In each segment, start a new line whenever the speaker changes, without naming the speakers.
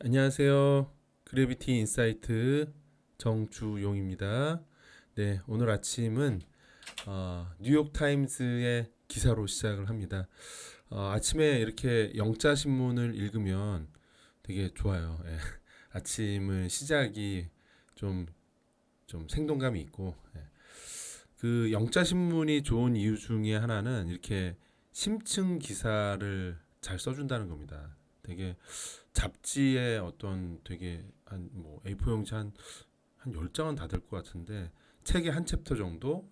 안녕하세요. 그래비티 인사이트 정주용입니다. 네, 오늘 아침은 뉴욕 타임즈의 기사로 시작을 합니다. 아침에 이렇게 영자 신문을 읽으면 되게 좋아요. 예. 아침을 시작이 좀, 좀 생동감이 있고, 예. 그 영자 신문이 좋은 이유 중에 하나는 이렇게 심층 기사를 잘 써준다는 겁니다. 되게 잡지에 어떤 되게 한 뭐 A4 용지 한 10장은 다 될 것 같은데 책의 한 챕터 정도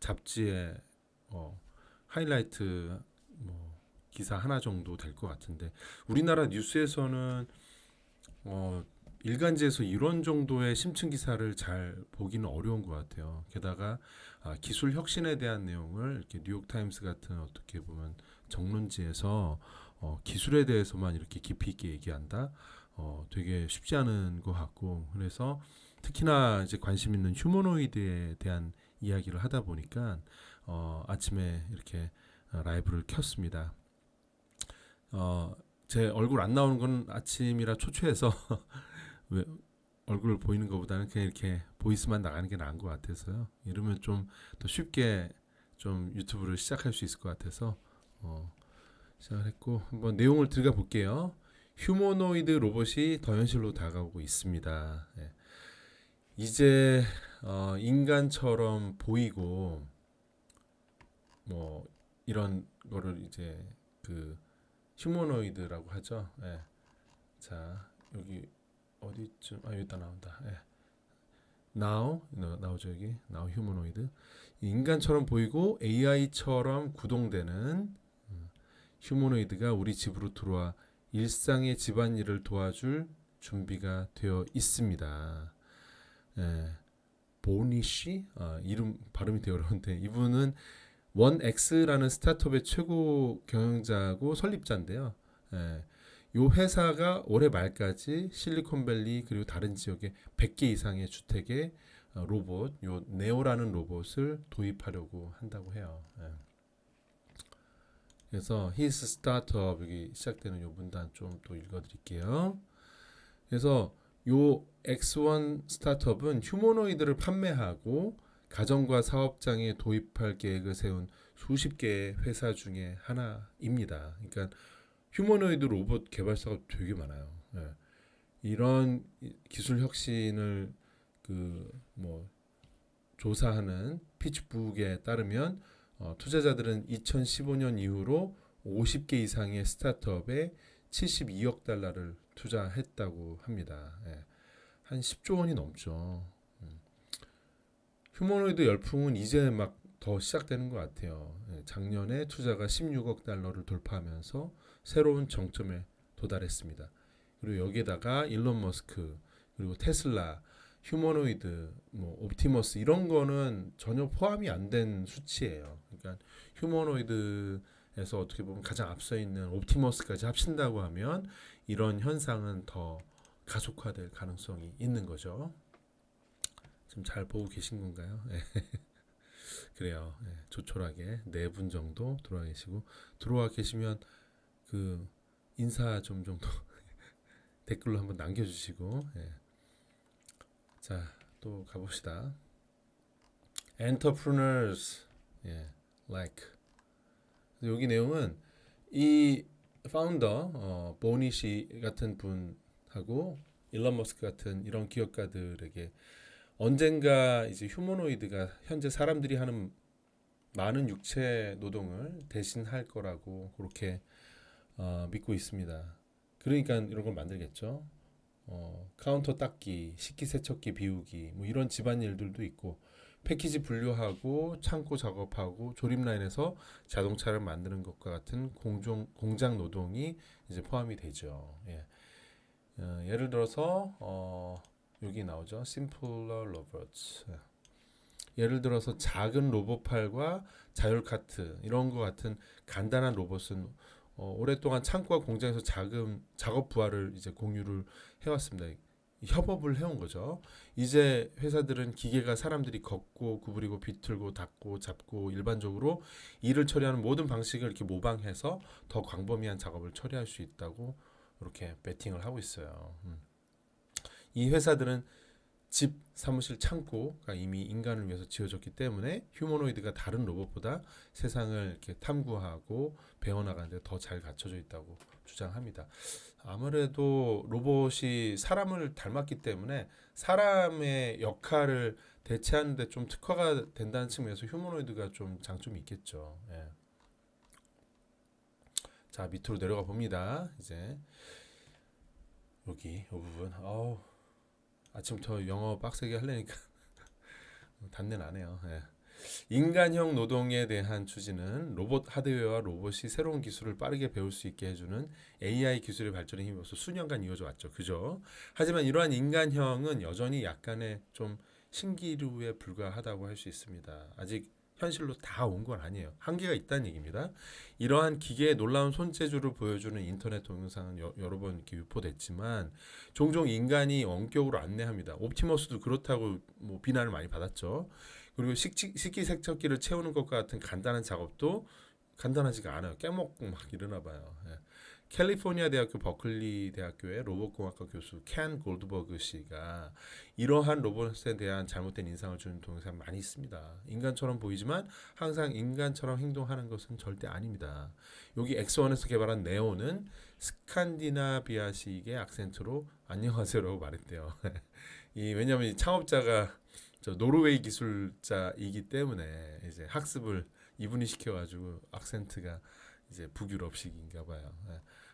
잡지에 하이라이트 뭐 기사 하나 정도 될 것 같은데 우리나라 뉴스에서는 어, 일간지에서 이런 정도의 심층 기사를 잘 보기는 어려운 것 같아요. 게다가 기술 혁신에 대한 내용을 이렇게 뉴욕 타임스 같은 어떻게 보면 정론지에서 기술에 대해서만 이렇게 깊이 있게 얘기한다. 되게 쉽지 않은 것 같고 그래서 특히나 이제 관심 있는 휴머노이드에 대한 이야기를 하다 보니까 아침에 이렇게 라이브를 켰습니다. 제 얼굴 안 나오는 건 아침이라 초췌해서 왜 얼굴 보이는 것보다는 그냥 이렇게 보이스만 나가는 게 나은 것 같아서요. 이러면 좀 더 쉽게 좀 유튜브를 시작할 수 있을 것 같아서 시작을 했고 한번 내용을 들어가 볼게요. 휴머노이드 로봇이 더 현실로 다가오고 있습니다. 예. 이제 인간처럼 보이고 뭐 이런 거를 이제 그 휴머노이드라고 하죠. 예. 자 여기 어디쯤 여기다 나온다. 예. Now 나오죠 여기 Now 휴머노이드 인간처럼 보이고 AI처럼 구동되는 휴머노이드가 우리 집으로 들어와 일상의 집안일을 도와줄 준비가 되어 있습니다. 예. 보니쉬 이름 발음이 되게 어려운데 이분은 원엑스라는 스타트업의 최고 경영자고 설립자인데요. 예. 요 회사가 올해 말까지 실리콘밸리 그리고 다른 지역에 100개 이상의 주택에 로봇, 요 네오라는 로봇을 도입하려고 한다고 해요. 예. 그래서 his startup 여기 시작되는 요 문단 좀 또 읽어드릴게요. 그래서 요 X1 스타트업은 휴머노이드를 판매하고 가정과 사업장에 도입할 계획을 세운 수십 개의 회사 중에 하나입니다. 그러니까 휴머노이드 로봇 개발사가 되게 많아요. 예. 이런 기술 혁신을 그 뭐 조사하는 피치북에 따르면 투자자들은 2015년 이후로 50개 이상의 스타트업에 72억 달러를 투자했다고 합니다. 예. 한 10조 원이 넘죠. 휴머노이드 열풍은 이제 막 더 시작되는 것 같아요. 예. 작년에 투자가 16억 달러를 돌파하면서 새로운 정점에 도달했습니다. 그리고 여기에다가 일론 머스크 그리고 테슬라 휴머노이드 뭐 옵티머스 이런 거는 전혀 포함이 안 된 수치예요. 그러니까 휴머노이드에서 어떻게 보면 가장 앞서 있는 옵티머스까지 합친다고 하면 이런 현상은 더 가속화될 가능성이 있는 거죠. 지금 잘 보고 계신 건가요? 네. 그래요. 네. 조촐하게 4분 정도 들어와 계시고 들어와 계시면 그 인사 좀 정도 댓글로 한번 남겨주시고 예. 자, 또 가봅시다. Entrepreneurs 예, like 여기 내용은 이 파운더 보니시 같은 분하고 일론 머스크 같은 이런 기업가들에게 언젠가 이제 휴머노이드가 현재 사람들이 하는 많은 육체 노동을 대신할 거라고 그렇게 믿고 있습니다. 그러니까 이런 걸 만들겠죠. 카운터 닦기, 식기세척기 비우기, 뭐 이런 집안일들도 있고 패키지 분류하고 창고 작업하고 조립 라인에서 자동차를 만드는 것과 같은 공장 노동이 이제 포함이 되죠. 예. 예를 들어서 여기 나오죠. Simpler robots. 예를 들어서 작은 로봇팔과 자율 카트 이런 것 같은 간단한 로봇은 오랫동안 창고와 공장에서 작업 부하를 이제 공유를 해왔습니다. 협업을 해온 거죠. 이제 회사들은 기계가 사람들이 걷고 구부리고 비틀고 닫고 잡고 일반적으로 일을 처리하는 모든 방식을 이렇게 모방해서 더 광범위한 작업을 처리할 수 있다고 이렇게 베팅을 하고 있어요. 이 회사들은 집, 사무실, 창고가 이미 인간을 위해서 지어졌기 때문에 휴머노이드가 다른 로봇보다 세상을 이렇게 탐구하고 배워나가는데 더 잘 갖춰져 있다고 주장합니다. 아무래도 로봇이 사람을 닮았기 때문에 사람의 역할을 대체하는데 좀 특화가 된다는 측면에서 휴머노이드가 좀 장점이 있겠죠. 예. 자, 밑으로 내려가 봅니다. 이제 여기 이 부분. 아침부터 영어 빡세게 하려니까 단내 나네요. 예. 인간형 노동에 대한 추진은 로봇 하드웨어와 로봇이 새로운 기술을 빠르게 배울 수 있게 해주는 AI 기술의 발전에 힘입어서 수년간 이어져 왔죠. 그죠? 하지만 이러한 인간형은 여전히 약간의 좀 신기루에 불과하다고 할 수 있습니다. 아직 현실로 다 온 건 아니에요. 한계가 있다는 얘기입니다. 이러한 기계의 놀라운 손재주를 보여주는 인터넷 동영상은 여러 번 이렇게 유포됐지만 종종 인간이 원격으로 안내합니다. 옵티머스도 그렇다고 뭐 비난을 많이 받았죠. 그리고 식기세척기를 채우는 것과 같은 간단한 작업도 간단하지가 않아요. 깨먹고 막 이러나 봐요. 예. 캘리포니아 대학교 버클리 대학교의 로봇공학과 교수 켄 골드버그 씨가 이러한 로봇에 대한 잘못된 인상을 주는 동영상이 많이 있습니다. 인간처럼 보이지만 항상 인간처럼 행동하는 것은 절대 아닙니다. 여기 엑스원에서 개발한 네오는 스칸디나비아식의 악센트로 안녕하세요라고 말했대요. 왜냐하면 이 창업자가 노르웨이 기술자이기 때문에 이제 학습을 이분이 시켜가지고 악센트가 이제 북유럽식인가 봐요.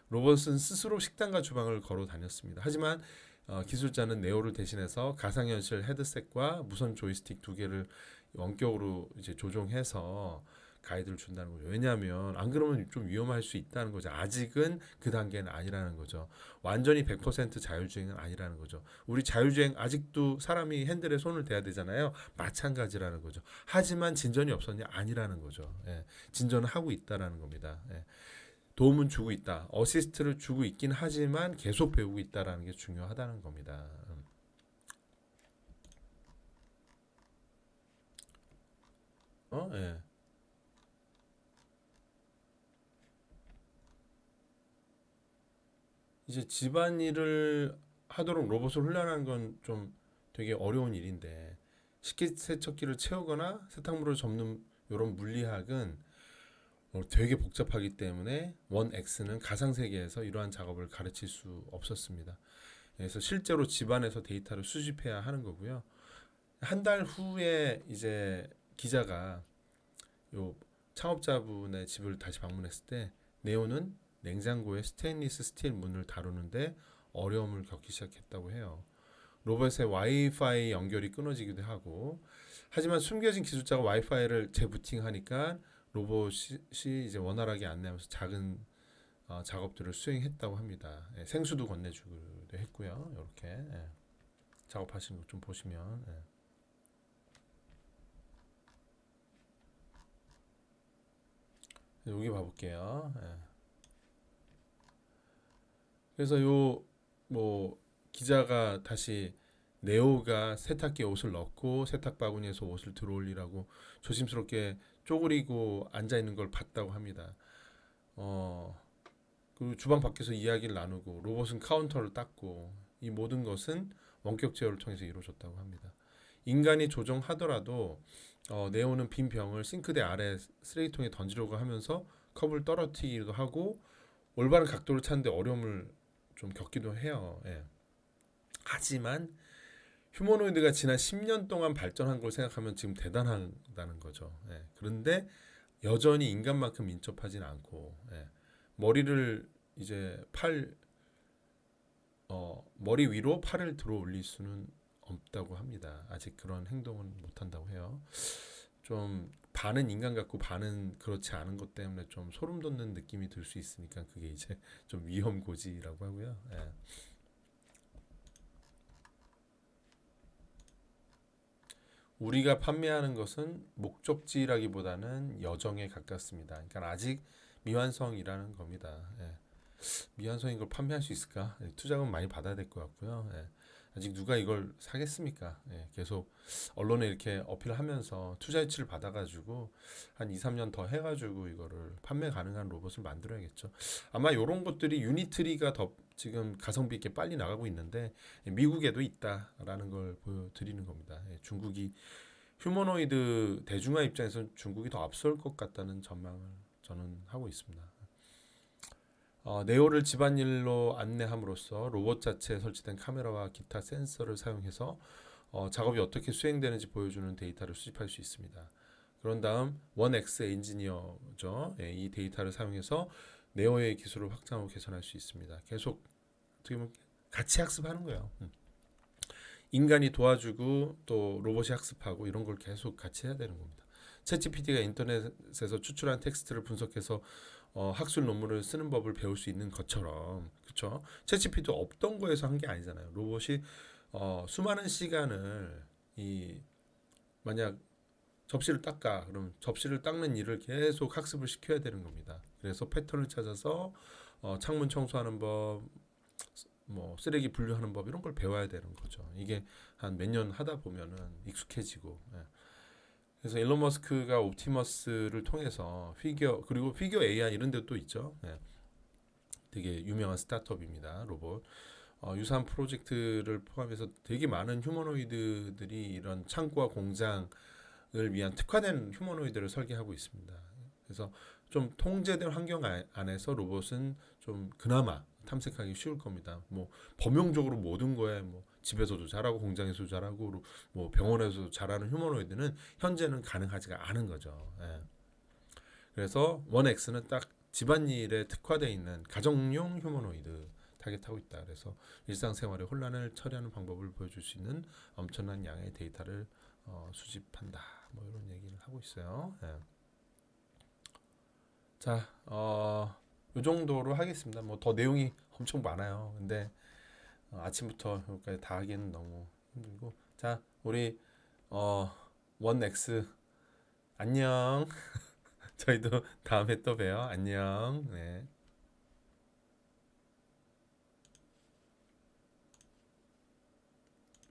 로봇은 스스로 식당과 주방을 걸어 다녔습니다. 하지만 기술자는 네오를 대신해서 가상현실 헤드셋과 무선 조이스틱 두 개를 원격으로 이제 조종해서 가이드를 준다는 거죠. 왜냐하면 안 그러면 좀 위험할 수 있다는 거죠. 아직은 그 단계는 아니라는 거죠. 완전히 100% 자율주행은 아니라는 거죠. 우리 자율주행 아직도 사람이 핸들에 손을 대야 되잖아요. 마찬가지라는 거죠. 하지만 진전이 없었냐? 아니라는 거죠. 예, 진전을 하고 있다라는 겁니다. 예. 도움은 주고 있다. 어시스트를 주고 있긴 하지만 계속 배우고 있다라는 게 중요하다는 겁니다. 예. 이제 집안일을 하도록 로봇을 훈련하는 건 좀 되게 어려운 일인데 식기세척기를 채우거나 세탁물을 접는 이런 물리학은 되게 복잡하기 때문에 원 X는 가상세계에서 이러한 작업을 가르칠 수 없었습니다. 그래서 실제로 집안에서 데이터를 수집해야 하는 거고요. 한 달 후에 이제 기자가 요 창업자분의 집을 다시 방문했을 때 네오는 냉장고의 스테인리스 스틸 문을 다루는데 어려움을 겪기 시작했다고 해요. 로봇의 와이파이 연결이 끊어지기도 하고 하지만 숨겨진 기술자가 와이파이를 재부팅하니까 로봇이 이제 원활하게 안내하면서 작은 작업들을 수행했다고 합니다. 예, 생수도 건네주기도 했고요. 이렇게 작업하시는 거 좀 보시면 여기 봐볼게요. 그래서 요 뭐 기자가 다시 네오가 세탁기에 옷을 넣고 세탁 바구니에서 옷을 들어올리라고 조심스럽게 쪼그리고 앉아 있는 걸 봤다고 합니다. 어, 그 주방 밖에서 이야기를 나누고 로봇은 카운터를 닦고 이 모든 것은 원격 제어를 통해서 이루어졌다고 합니다. 인간이 조정하더라도 네오는 빈 병을 싱크대 아래 쓰레기통에 던지려고 하면서 컵을 떨어뜨리기도 하고 올바른 각도를 찾는데 어려움을 좀 겪기도 해요. 예. 하지만 휴머노이드가 지난 10년 동안 발전한 걸 생각하면 지금 대단하다는 거죠. 예. 그런데 여전히 인간만큼 민첩하진 않고 머리를 이제 머리 위로 팔을 들어 올릴 수는 없다고 합니다. 아직 그런 행동은 못 한다고 해요. 좀 반은 인간 같고 반은 그렇지 않은 것 때문에 좀 소름 돋는 느낌이 들 수 있으니까 그게 이제 좀 위험 고지라고 하고요. 우리가 판매하는 것은 목적지라기보다는 여정에 가깝습니다. 그러니까 아직 미완성이라는 겁니다. 미완성인 걸 판매할 수 있을까? 투자금 많이 받아야 될 것 같고요. 아직 누가 이걸 사겠습니까? 계속 언론에 이렇게 어필하면서 투자 유치를 받아가지고 한 2, 3년 더 해가지고 이거를 판매 가능한 로봇을 만들어야겠죠. 아마 이런 것들이 유니트리가 더 지금 가성비 있게 빨리 나가고 있는데 미국에도 있다라는 걸 보여드리는 겁니다. 중국이 휴머노이드 대중화 입장에서 중국이 더 앞설 것 같다는 전망을 저는 하고 있습니다. 네오를 집안일로 안내함으로써 로봇 자체에 설치된 카메라와 기타 센서를 사용해서 작업이 어떻게 수행되는지 보여주는 데이터를 수집할 수 있습니다. 그런 다음 원엑스 엔지니어죠. 이 데이터를 사용해서 네오의 기술을 확장하고 개선할 수 있습니다. 계속 어떻게 보면 같이 학습하는 거예요. 인간이 도와주고 또 로봇이 학습하고 이런 걸 계속 같이 해야 되는 겁니다. 챗GPT가 인터넷에서 추출한 텍스트를 분석해서 학술 논문을 쓰는 법을 배울 수 있는 것처럼, 그렇죠? 챗GPT도 없던 거에서 한 게 아니잖아요. 로봇이 수많은 시간을 만약 접시를 닦아 그럼 접시를 닦는 일을 계속 학습을 시켜야 되는 겁니다. 그래서 패턴을 찾아서 창문 청소하는 법, 뭐 쓰레기 분류하는 법 이런 걸 배워야 되는 거죠. 이게 한 몇 년 하다 보면은 익숙해지고. 그래서 일론 머스크가 옵티머스를 통해서 그리고 피겨 AI 이런 데도 있죠. 되게 유명한 스타트업입니다. 로봇. 유사한 프로젝트를 포함해서 되게 많은 휴머노이드들이 이런 창고와 공장을 위한 특화된 휴머노이드를 설계하고 있습니다. 그래서 좀 통제된 환경 안에서 로봇은 좀 그나마 탐색하기 쉬울 겁니다. 뭐 범용적으로 모든 거에 뭐 집에서도 잘하고 공장에서도 잘하고 뭐 병원에서도 잘하는 휴머노이드는 현재는 가능하지가 않은 거죠. 그래서 원엑스는 딱 집안일에 특화되어 있는 가정용 휴머노이드 타겟하고 있다. 그래서 일상생활의 혼란을 처리하는 방법을 보여줄 수 있는 엄청난 양의 데이터를 수집한다. 뭐 이런 얘기를 하고 있어요. 자, 이 정도로 하겠습니다. 뭐 더 내용이 엄청 많아요. 근데 아침부터 여기까지 다 하기에는 너무 힘들고. 자, 우리 원엑스 안녕. 저희도 다음에 또 봬요. 안녕. 네.